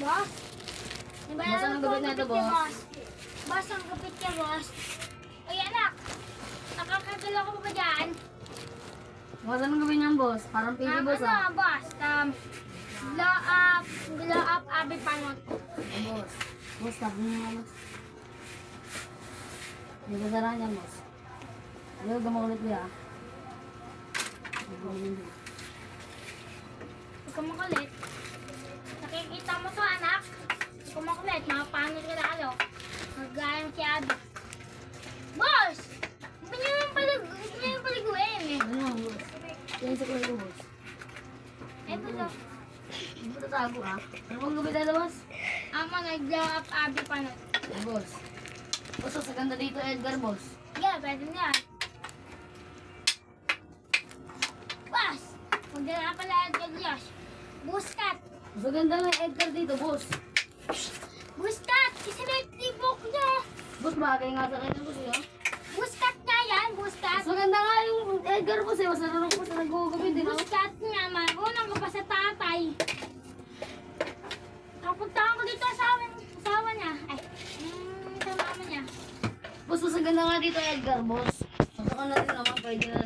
Boss? Diba Boss, anong gawin na ito, boss? Boss, ang gupit niya, boss. Ay, anak. Nakakagalaw ko pa ba dyan? Boss, anong gawin niyan, boss? Parang pili, boss, ah. Ano, boss? Blow up, abi panot. Boss. Boss, tapos niya, boss. Hindi ko saraan yan, boss. Ayaw, gamaulit ko, ah. Huwag ka makulit. Nakikita mo to, anak. Huwag ka makulit. Makapanot ka lalo. Magayang si Abi. Boss! Huwag niyo yung paliguin eh. Ano, boss? Yan sa kulay ko, boss. Eh, boss. Hindi ko tatago, ah. Ano bang gawin na, boss? Ama, nag-blow up, abi panot. Boss. Boss, sa ganda dito, Edgar, boss. Yeah, pwede na. Boss! Huwag na pala agad Josh. Buskat! Mas maganda nga yung Edgar dito, boss. Buskat! Isinetibok niya! Boss, bagay nga sa kanya, boss, eh, ah. Buskat nga yan! Buskat! Mas maganda nga yung Edgar, boss, eh. Mas narunong ko sa nag-gawin din, ah. Buskat nga, marunong ka pa sa tatay. Kapuntahan ko dito asawa niya. Ay, sa mama niya. Boss, mas maganda nga dito, Edgar, boss. Saka na rin naman, pwede na